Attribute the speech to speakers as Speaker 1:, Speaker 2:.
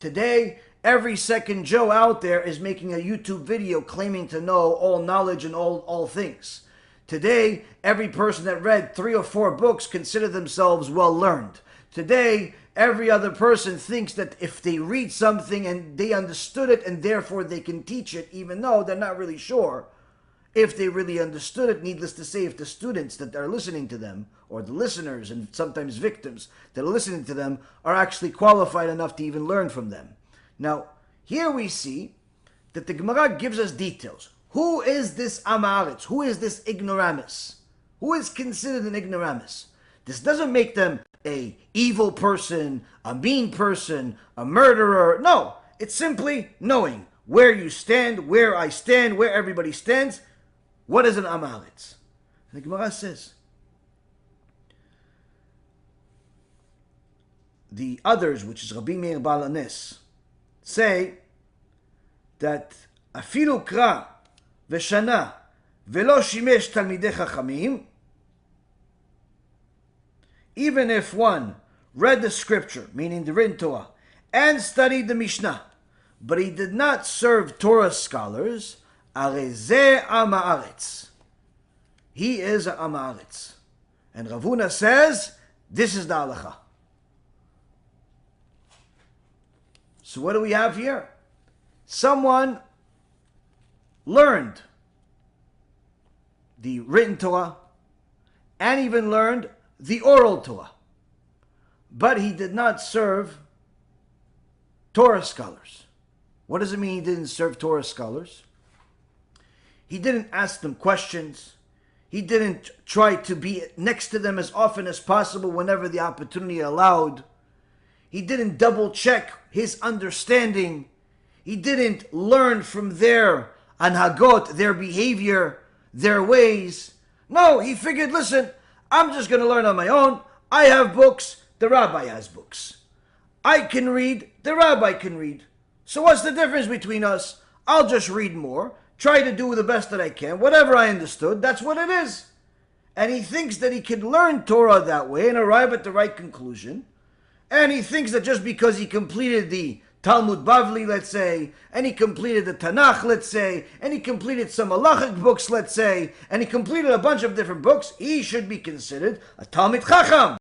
Speaker 1: Today, every second Joe out there is making a YouTube video claiming to know all knowledge and all things. Today, every person that read 3 or 4 books consider themselves well learned. Today, every other person thinks that if they read something and they understood it and therefore they can teach it, even though they're not really sure if they really understood it. Needless to say, if the students that are listening to them, or the listeners and sometimes victims that are listening to them, are actually qualified enough to even learn from them. Now, here we see that the Gemara gives us details. Who is this Am HaAretz? Who is this Ignoramus? Who is considered an Ignoramus? This doesn't make them a evil person, a mean person, a murderer. No, it's simply knowing where you stand, where I stand, where everybody stands. What is an Am HaAretz? The Gemara says, the others, which is Rabbi Meir Baal Hanes, say that afilu kra v'shana v'lo shimesh talmidei chachamim, even if one read the scripture, meaning the written Torah, and studied the Mishnah, but he did not serve Torah scholars, arei zeh Am HaAretz. He is an Am HaAretz. And Rav Huna says, this is the halacha. So what do we have here? Someone learned the written Torah and even learned the oral Torah, but he did not serve Torah scholars. What does it mean he didn't serve Torah scholars? He didn't ask them questions. He didn't try to be next to them as often as possible whenever the opportunity allowed. He didn't double check his understanding. He didn't learn from their anhagot, their behavior, their ways. No, he figured, listen, I'm just going to learn on my own. I have books, the rabbi has books. I can read, the rabbi can read. So what's the difference between us? I'll just read more, try to do the best that I can. Whatever I understood, that's what it is. And he thinks that he can learn Torah that way and arrive at the right conclusion. And he thinks that just because he completed the Talmud Bavli, let's say, and he completed the Tanakh, let's say, and he completed some halachic books, let's say, and he completed a bunch of different books, he should be considered a Talmid Chacham.